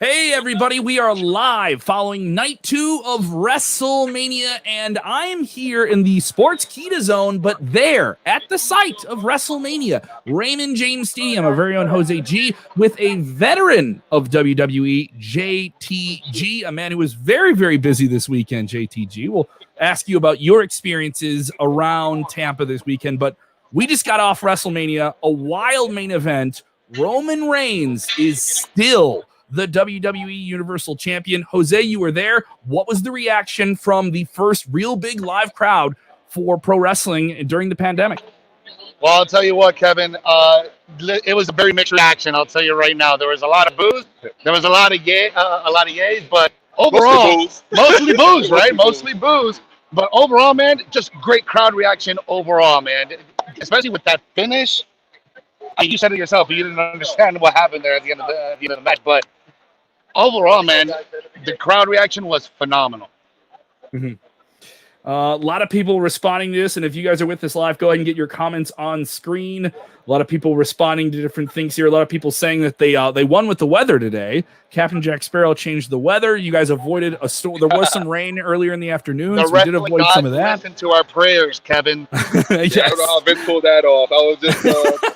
Hey everybody, we are live following night 2 of WrestleMania, and I am here in the Sports Kita Zone, but there at the site of WrestleMania, Raymond James Stadium, our very own Jose G, with a veteran of WWE, JTG, a man who was very, very busy this weekend. JTG, we'll ask you about your experiences around Tampa this weekend, but we just got off WrestleMania, a wild main event. Roman Reigns is still the WWE Universal Champion. Jose, you were there. What was the reaction from the first real big live crowd for pro wrestling during the pandemic? Well, I'll tell you what, Kevin. It was a very mixed reaction. I'll tell you right now. There was a lot of boos. There was a lot of yays, but overall, mostly boos, right? Mostly boos. But overall, man, just great crowd reaction overall, man. Especially with that finish. You said it yourself. You didn't understand what happened there at the end of the match, but overall, man, the crowd reaction was phenomenal. Mm-hmm. A lot of people responding to this, and if you guys are with us live, go ahead and get your comments on screen. A lot of people responding to different things here. A lot of people saying that they won with the weather today. Captain Jack Sparrow changed the weather. You guys avoided a storm. There was some rain earlier in the afternoon, so we did avoid some of that. Listen to our prayers, Kevin. Yes. Yeah, I don't know how Vince pulled that off. I was just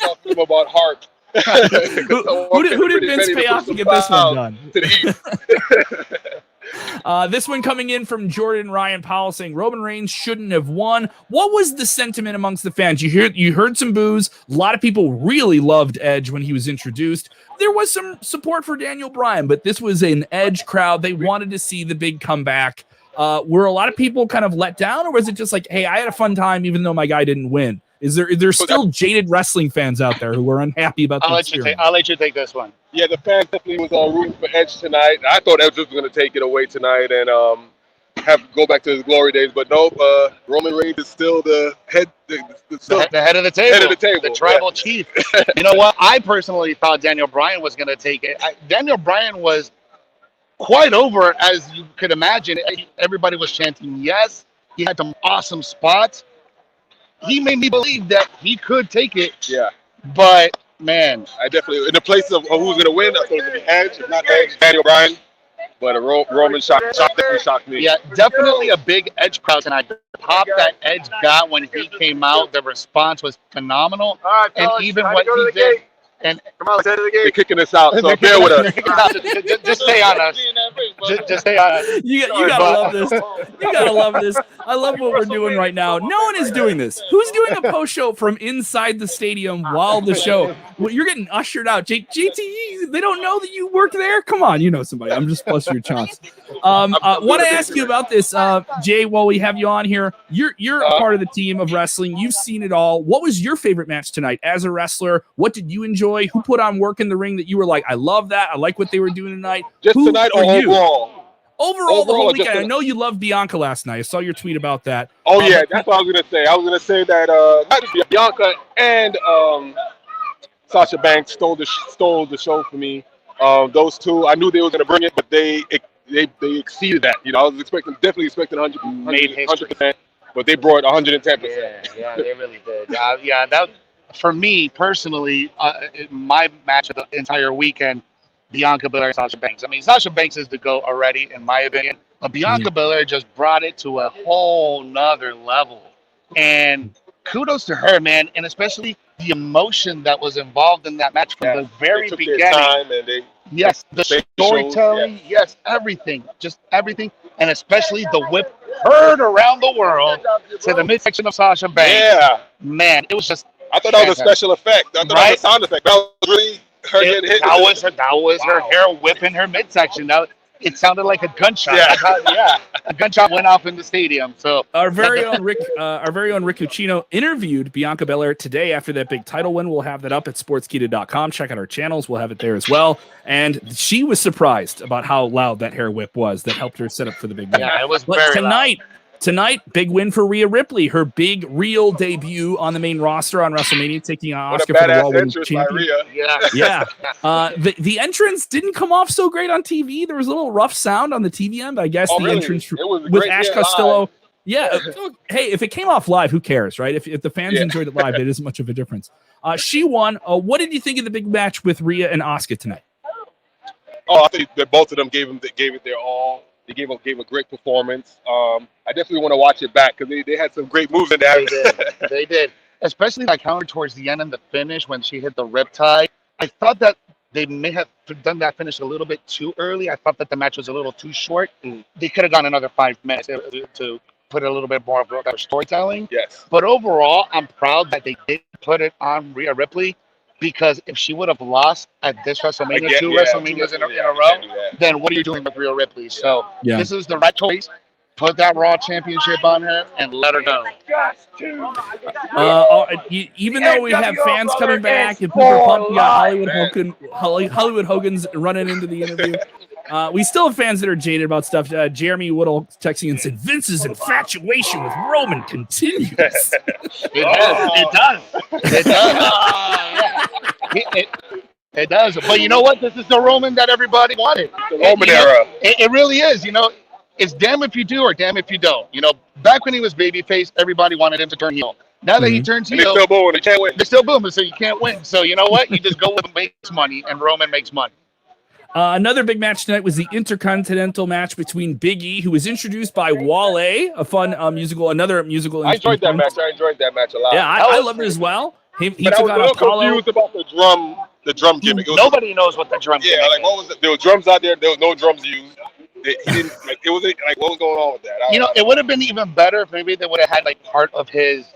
talking to him about heart. Who did Vince pay off to get this one done? This one coming in from Jordan Ryan Powell saying Roman Reigns shouldn't have won. What was the sentiment amongst the fans? You heard some boos. A lot of people really loved Edge when he was introduced. There was some support for Daniel Bryan, but this was an Edge crowd. They wanted to see the big comeback. Were a lot of people kind of let down, or was it just like, hey, I had a fun time even though my guy didn't win? Is there still jaded wrestling fans out there who are unhappy about the experience? I'll let you take this one. Yeah, the fans definitely was rooting for Edge tonight. I thought Edge was going to take it away tonight and have to go back to his glory days, but nope. Roman Reigns is still the head, the head of the table. Head of the table. The tribal chief. You know what? I personally thought Daniel Bryan was going to take it. Daniel Bryan was quite over, as you could imagine. Everybody was chanting yes. He had some awesome spots. He made me believe that he could take it. Yeah. But, man. I definitely, in the place of who's going to win, I thought it was going to be Edge. If not Edge, Daniel Bryan. But a Roman definitely shocked me. Yeah, definitely a big Edge crowd tonight. The pop that Edge got when he came out, the response was phenomenal. All right, and even what he did. And come on, they're kicking us out, so bear with us. Just stay on us. Just stay on us. You gotta love this. You gotta love this. I love what we're doing right now. No one is doing this. Who's doing a post show from inside the stadium while the show? Well, you're getting ushered out. JT, they don't know that you work there. Come on, you know somebody. I'm just busting your chops. Want to ask you about this, Jay? While we have you on here, you're a part of the team of wrestling. You've seen it all. What was your favorite match tonight as a wrestler? What did you enjoy? Who put on work in the ring that you were like, I love that. I like what they were doing tonight. Just tonight or overall? Overall, the whole weekend. I know you loved Bianca last night. I saw your tweet about that. Oh, yeah. That's what I was going to say. I was going to say that not just Bianca and Sasha Banks stole the show for me. Those two, I knew they were going to bring it, but they exceeded that. You know, I was definitely expecting 100%, but they brought 110%. Yeah, they really did. That. For me personally, my match of the entire weekend, Bianca Belair and Sasha Banks. I mean, Sasha Banks is the GOAT already, in my opinion. But Bianca Belair just brought it to a whole nother level. And kudos to her, man. And especially the emotion that was involved in that match from the very beginning. Yes, the storytelling. Yes, everything. Just everything. And especially the whip heard around the world to the midsection of Sasha Banks. Yeah. Man, it was just... I thought that was a special effect. I thought that was a sound effect. That was really her getting hit. That was her hair whipping her midsection. It sounded like a gunshot. Yeah. A gunshot went off in the stadium. So our very own Rick Uccino interviewed Bianca Belair today after that big title win. We'll have that up at sportskita.com. Check out our channels. We'll have it there as well. And she was surprised about how loud that hair whip was that helped her set up for the big win. Yeah, it was very loud. Tonight, big win for Rhea Ripley, her big real debut on the main roster on WrestleMania, taking on Oscar for the Raw Women's Champion. Yeah. The entrance didn't come off so great on TV. There was a little rough sound on the TV end, but I guess entrance with Ash Costello. Live. Yeah. Hey, if it came off live, who cares, right? If the fans enjoyed it live, it isn't much of a difference. She won. What did you think of the big match with Rhea and Asuka tonight? Oh, I think that both of them gave it their all. They gave a great performance. I definitely want to watch it back because they had some great moves in that. They did. Especially that counter towards the end and the finish when she hit the riptide. I thought that they may have done that finish a little bit too early. I thought that the match was a little too short. They could have gone another 5 minutes to put a little bit more of their storytelling. Yes. But overall, I'm proud that they did put it on Rhea Ripley, because if she would have lost at this WrestleMania, two WrestleManias in a row, then what are you doing with Rhea Ripley? So this is the right choice. Put that Raw Championship on her and let her go. Even though we have fans coming back and people are pumped, we got Hollywood Hogan's running into the interview. We still have fans that are jaded about stuff. Jeremy Woodall texting and said, Vince's infatuation with Roman continues. It does. It does. But you know what? This is the Roman that everybody wanted. The Roman era. It really is. It's damn if you do or damn if you don't. Back when he was babyface, everybody wanted him to turn heel. Now that he turns heel, they're still booming. They can't win. They're still booming, so you can't win. So you know what? You just go with who makes money, and Roman makes money. Another big match tonight was the Intercontinental match between Big E, who was introduced by Wale, a fun another musical. I enjoyed that match. A lot. Yeah, I loved it as well. He but took I was a little confused about the drum gimmick. Nobody knows what the drum gimmick is. What was it? There were drums out there. There was no drums used. He didn't it was like what was going on with that? It would have been even better if maybe they would have had part of his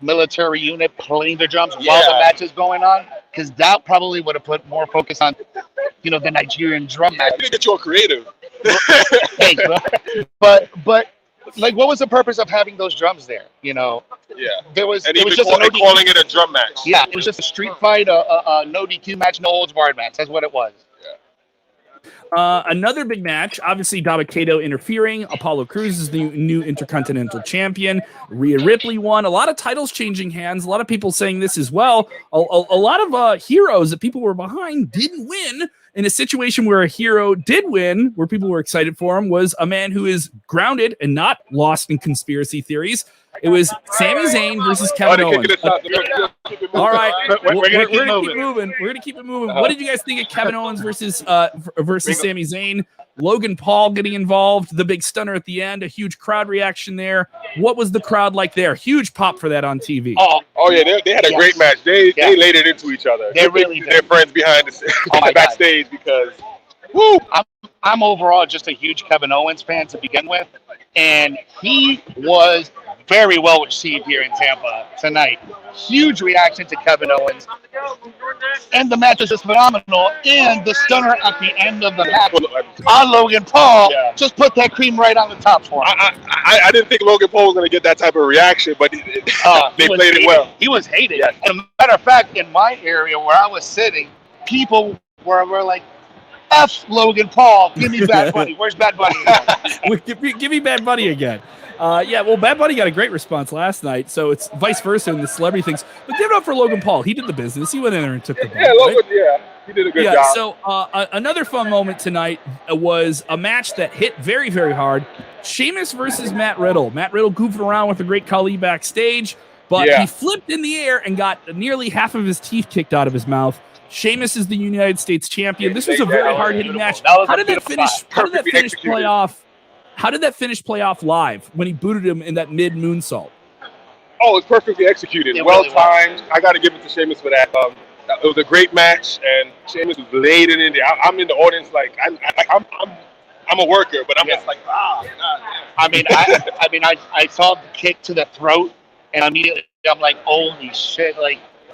military unit playing the drums while the match is going on, because that probably would have put more focus on the Nigerian drum match. You didn't get your creative. Thanks, but what was the purpose of having those drums there? There was. And it was just calling it a drum match. Yeah, it was just a street fight, a no DQ match, no holds barred match. That's what it was. Another big match, obviously Dabba-Kato interfering. Apollo Crews is the new Intercontinental Champion. Rhea Ripley won. A lot of titles changing hands. A lot of people saying this as well. A lot of heroes that people were behind didn't win. In a situation where a hero did win, where people were excited for him, was a man who is grounded and not lost in conspiracy theories. It was Sami Zayn versus Kevin Owens. All right, we're gonna keep moving. We're gonna keep it moving. What did you guys think of Kevin Owens versus Sami Zayn? Logan Paul getting involved, the big stunner at the end, a huge crowd reaction there. What was the crowd like there? Huge pop for that on TV. Oh yeah, they had a great match. They laid it into each other. They really did. They're friends behind the backstage because. I'm overall just a huge Kevin Owens fan to begin with, and he was very well received here in Tampa tonight. Huge reaction to Kevin Owens, and the match was just phenomenal. And the stunner at the end of the match on Logan Paul just put that cream right on the top for him. I didn't think Logan Paul was going to get that type of reaction, but they played it well. He was hated. Yeah. As a matter of fact, in my area where I was sitting, people were like, F Logan Paul, give me Bad Bunny. Where's Bad Bunny again? Give me Bad Bunny again. Well, Bad Bunny got a great response last night, so it's vice versa in the celebrity things. But give it up for Logan Paul. He did the business. He went in there and took the ball. Logan, he did a good job. So another fun moment tonight was a match that hit very, very hard. Sheamus versus Matt Riddle. Matt Riddle goofed around with a great Khali backstage, but he flipped in the air and got nearly half of his teeth kicked out of his mouth. Sheamus is the United States champion. This was a very hard-hitting match. How did that finish play off live when he booted him in that mid-moonsault? Oh, it's perfectly executed. Well-timed. I got to give it to Sheamus for that. It was a great match, and Sheamus was laid in there. I'm in the audience I'm a worker, but I'm just like, God. I saw the kick to the throat, and immediately I'm like, holy shit,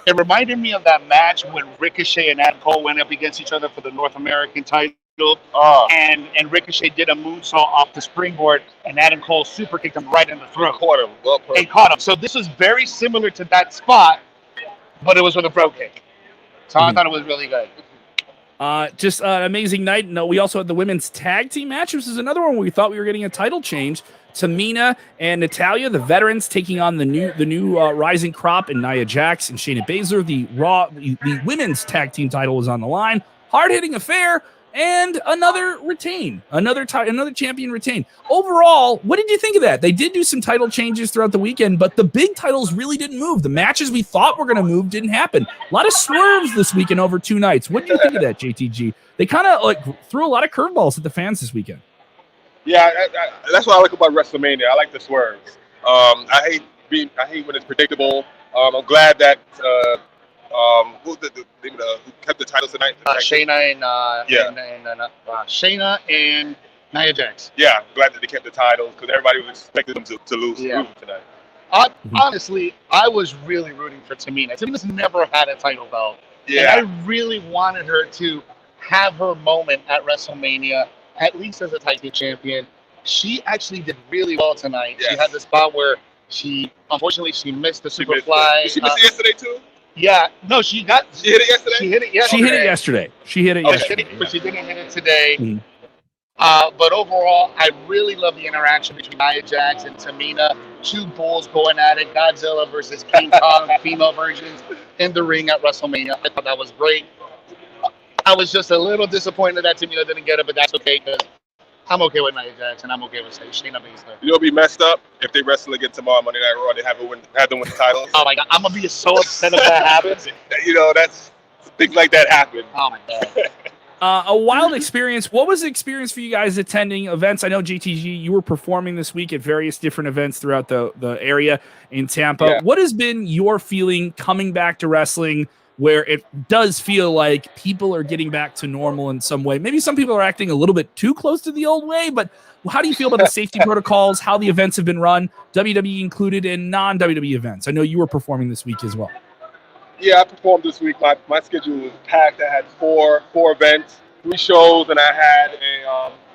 it reminded me of that match when Ricochet and Adam Cole went up against each other for the North American title. And Ricochet did a moonsault off the springboard, and Adam Cole super kicked him right in the throat. Caught him. So this was very similar to that spot, but it was with a pro kick. So I thought it was really good. Just an amazing night. No, we also had the women's tag team match. This is another one where we thought we were getting a title change. Tamina and Natalya, the veterans, taking on the new rising crop, and Nia Jax and Shayna Baszler. The women's tag team title was on the line. Hard-hitting affair. and another champion retain. Overall, what did you think of that? They did do some title changes throughout the weekend, but the big titles really didn't move. The matches we thought were going to move didn't happen. A lot of swerves this weekend over 2 nights. What do you think of that, JTG? They kind of like threw a lot of curveballs at the fans this weekend. Yeah, that's what I like about WrestleMania. I like the swerves. I hate when it's predictable. I'm glad that who kept the titles tonight? Shayna and Nia Jax. Yeah, I'm glad that they kept the titles because everybody was expecting them to lose tonight. Honestly, I was really rooting for Tamina. Tamina's never had a title belt. Yeah. And I really wanted her to have her moment at WrestleMania, at least as a tag team champion. She actually did really well tonight. Yes. She had the spot where unfortunately she missed the Superfly. Did she miss it yesterday too? Yeah, no, she hit it yesterday. She hit it yesterday. But she didn't hit it today. Mm-hmm. But overall, I really love the interaction between Nia Jax and Tamina. 2 bulls going at it. Godzilla versus King Kong, female versions in the ring at WrestleMania. I thought that was great. I was just a little disappointed that Tamina didn't get it, but that's okay because I'm okay with Nia Jax and I'm okay with Shayna Baszler. You'll be messed up if they wrestle again tomorrow Monday Night Raw. They have them win the titles. Oh my God, I'm gonna be so upset if that happens. That's things like that happen. Oh my God. A wild experience. What was the experience for you guys attending events? I know, JTG, you were performing this week at various different events throughout the area in Tampa. Yeah. What has been your feeling coming back to wrestling where it does feel like people are getting back to normal in some way? Maybe some people are acting a little bit too close to the old way, but how do you feel about the safety protocols, how the events have been run, WWE included in non-WWE events? I know you were performing this week as well. Yeah, I performed this week. My schedule was packed. I had four events, 3 shows, and I had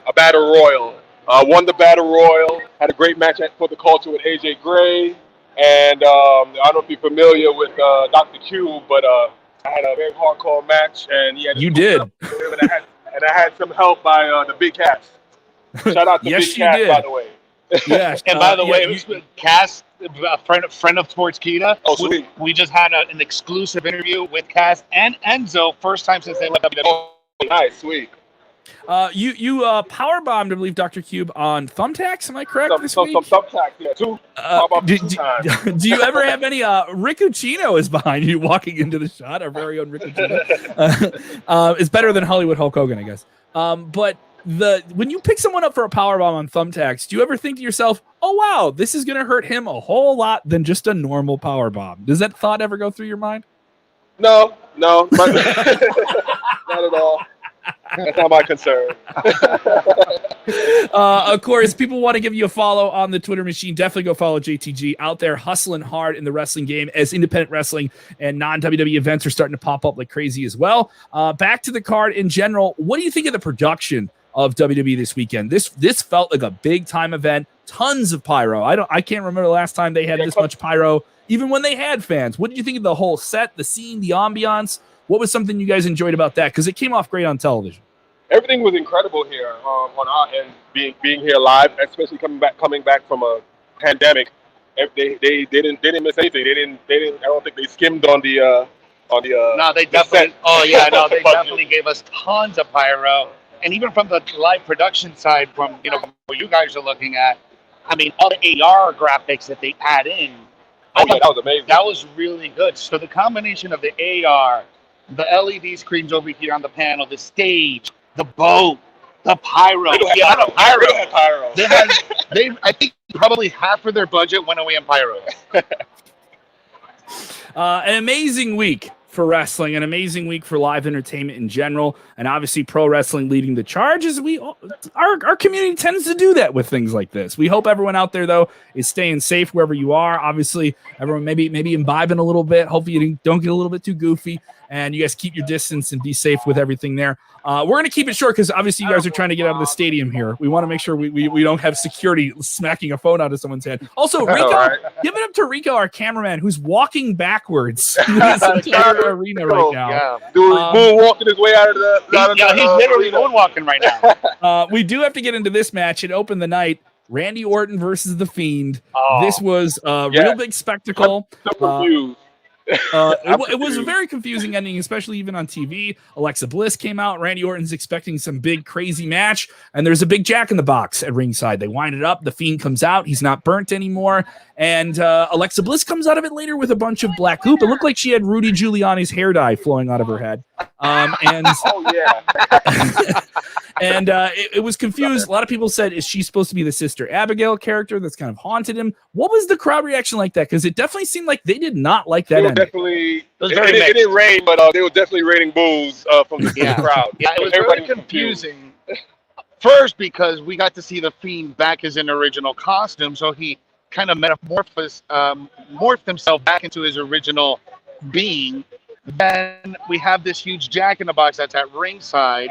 a battle royal. Won the battle royal. Had a great match for the culture with AJ Gray, and I don't know if you're familiar with Dr. Q, but I had a very hardcore match, and he had you did. And I had some help by the Big Cass. Shout out to yes, Big Cass, did. by the way. Yes, and by the way, it was Cass, a friend of Sports Kita. Oh, sweet. We just had an exclusive interview with Cass and Enzo, first time since they left WWE. Oh, nice, sweet. You powerbombed, I believe, Dr. Cube on thumbtacks. Am I correct? Some thumbtacks, yeah, 2. Do you ever have any? Rick Ucchino is behind you, walking into the shot. Our very own Rick Ucchino. It's better than Hollywood Hulk Hogan, I guess. But when you pick someone up for a powerbomb on thumbtacks, do you ever think to yourself, "Oh wow, this is going to hurt him a whole lot than just a normal powerbomb"? Does that thought ever go through your mind? No, not at all. That's not my concern. Of course, people want to give you a follow on the Twitter machine. Definitely go follow JTG out there hustling hard in the wrestling game as independent wrestling and non-WWE events are starting to pop up like crazy as well. Back to the card in general. What do you think of the production of WWE this weekend? This felt like a big time event. Tons of pyro. I can't remember the last time they had this much pyro, even when they had fans. What did you think of the whole set, the scene, the ambiance? What was something you guys enjoyed about that? Because it came off great on television. Everything was incredible here on our end, being here live, especially coming back from a pandemic. They didn't miss anything. They didn't. I don't think they skimmed on the. No, they definitely. They definitely gave us tons of pyro, and even from the live production side, from what you guys are looking at, I mean, all the AR graphics that they add in. That was amazing. That was really good. So the combination of the AR, the LED screens over here on the panel, the stage, the boat, the pyro. Pyro. I think probably half of their budget went away in pyro. An amazing week for wrestling, an amazing week for live entertainment in general, and obviously pro wrestling leading the charge as our community tends to do that with things like this. We hope everyone out there, though, is staying safe wherever you are. Obviously, everyone maybe imbibing a little bit. Hopefully you don't get a little bit too goofy, and you guys keep your distance and be safe with everything there. We're going to keep it short because obviously you guys are trying to get out of the stadium here. We want to make sure we don't have security smacking a phone out of someone's head. Also, Rico, give it up to Rico, our cameraman, who's walking backwards in this entire arena right now. Yeah. Moonwalking his way out of the he's literally moonwalking right now. We do have to get into this match. It opened the night. Randy Orton versus The Fiend. This was a real big spectacle. It was a very confusing ending, especially even on TV. Alexa Bliss came out. Randy Orton's expecting some big, crazy match, and there's a big Jack in the Box at ringside. They wind it up. The Fiend comes out. He's not burnt anymore. And Alexa Bliss comes out of it later with a bunch of black goop. It looked like she had Rudy Giuliani's hair dye flowing out of her head. Oh, yeah. And it was confused. A lot of people said, is she supposed to be the Sister Abigail character that's kind of haunted him? What was the crowd reaction like that? Because it definitely seemed like they did not like that ending. Definitely, it didn't rain, but they were definitely raining boos from the crowd. Yeah, it was very confusing. First, because we got to see the Fiend back as an original costume, so he kind of morphed himself back into his original being. Then we have this huge Jack in the Box that's at ringside.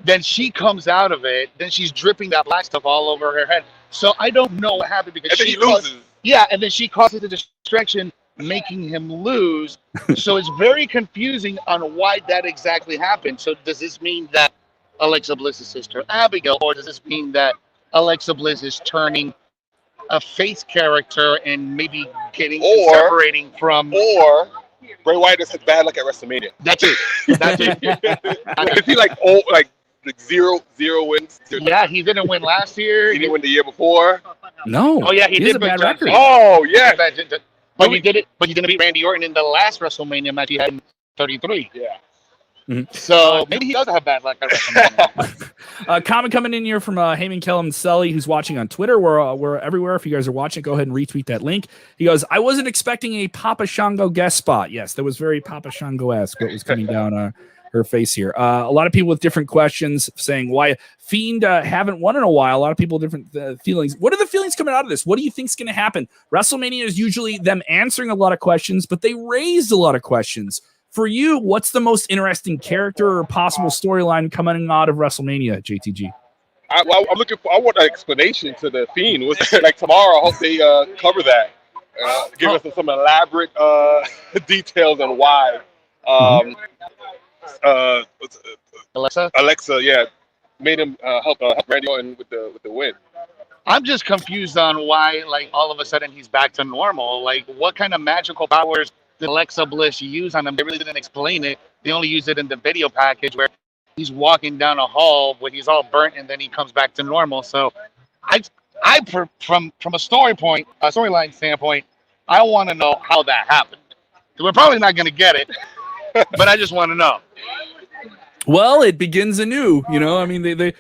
Then she comes out of it. Then she's dripping that black stuff all over her head. So I don't know what happened because he loses. And then she causes the distraction, making him lose. So it's very confusing on why that exactly happened. So does this mean that Alexa Bliss is Sister Abigail, or does this mean that Alexa Bliss is turning a face character and maybe separating from? Or Bray Wyatt is bad luck at WrestleMania. That's it. Is he like zero wins? Yeah, he didn't win last year. He didn't win the year before. No. Oh yeah, he did a bad record. Oh yeah. But he did it. But he didn't beat Randy Orton in the last WrestleMania match he had in 33. Yeah. Mm-hmm. So maybe he does have bad luck at WrestleMania. Comment coming in here from Heyman Kellum Sully, who's watching on Twitter. We're everywhere. If you guys are watching, go ahead and retweet that link. He goes, I wasn't expecting a Papa Shango guest spot. Yes, that was very Papa Shango-esque what was coming down her face here. A lot of people with different questions saying why Fiend haven't won in a while. A lot of people different feelings. What are the feelings coming out of this? What do you think's going to happen? WrestleMania is usually them answering a lot of questions, but they raised a lot of questions. For you, what's the most interesting character or possible storyline coming out of WrestleMania, JTG? I'm looking for. I want an explanation to the Fiend. Like tomorrow, I hope they cover that. Give us some elaborate details on why. Alexa, yeah, made him help Randy Orton with the win. I'm just confused on why, like, all of a sudden he's back to normal. Like, what kind of magical powers did Alexa Bliss use on him? They really didn't explain it. They only used it in the video package where he's walking down a hall when he's all burnt and then he comes back to normal. So, from a storyline standpoint, I want to know how that happened. We're probably not going to get it, but I just want to know. Well, it begins anew. You know, I mean, they've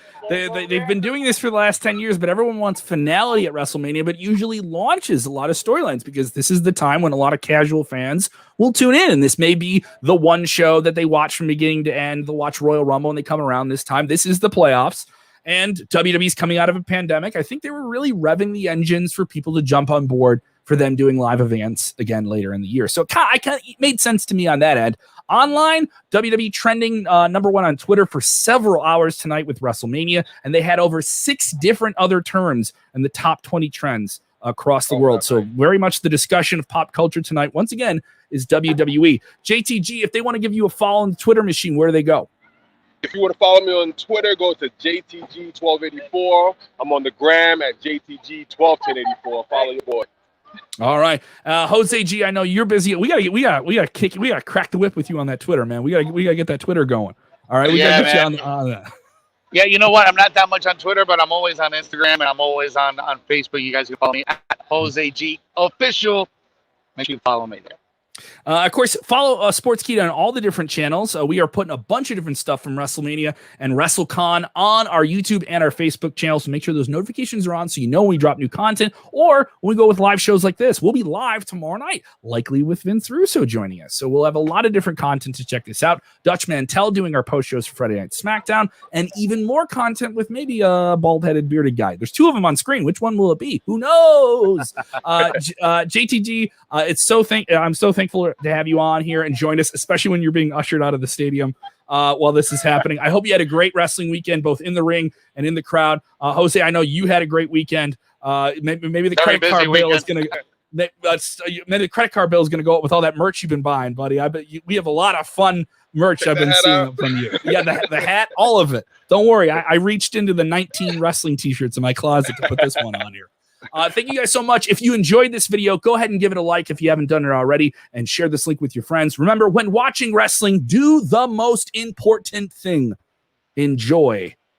been doing this for the last 10 years, but everyone wants finality at WrestleMania, but usually launches a lot of storylines because this is the time when a lot of casual fans will tune in. And this may be the one show that they watch from beginning to end. They'll watch Royal Rumble and they come around this time. This is the playoffs. And WWE's coming out of a pandemic. I think they were really revving the engines for people to jump on board for them doing live events again later in the year. So it made sense to me on that end. Online, WWE trending number one on Twitter for several hours tonight with WrestleMania, and they had over 6 different other terms in the top 20 trends across the world. So very much the discussion of pop culture tonight, once again, is WWE. JTG, if they want to give you a follow on the Twitter machine, where do they go? If you want to follow me on Twitter, go to JTG1284. I'm on the gram at JTG121084. Follow your boy. All right, Jose G. I know you're busy. We gotta crack the whip with you on that Twitter, man. We gotta get that Twitter going. All right, we gotta get you on that. Yeah, you know what? I'm not that much on Twitter, but I'm always on Instagram and I'm always on Facebook. You guys can follow me at Jose G Official. Make sure you follow me there. Of course, follow Sportskeeda on all the different channels. We are putting a bunch of different stuff from WrestleMania and WrestleCon on our YouTube and our Facebook channels. So make sure those notifications are on so you know when we drop new content or when we go with live shows like this. We'll be live tomorrow night, likely with Vince Russo joining us. So we'll have a lot of different content to check this out. Dutch Mantell doing our post shows for Friday Night SmackDown, and even more content with maybe a bald-headed bearded guy. There's 2 of them on screen. Which one will it be? Who knows? JTG, I'm so thankful to have you on here and join us, especially when you're being ushered out of the stadium while this is happening. I hope you had a great wrestling weekend, both in the ring and in the crowd. Jose, I know you had a great weekend. Maybe the credit card bill is going to. Maybe the credit card bill is going to go up with all that merch you've been buying, buddy. I bet we have a lot of fun merch I've been seeing from you. Yeah, the hat, all of it. Don't worry. I reached into the 19 wrestling T-shirts in my closet to put this one on here. Thank you guys so much. If you enjoyed this video, go ahead and give it a like if you haven't done it already, and share this link with your friends. Remember, when watching wrestling, do the most important thing. Enjoy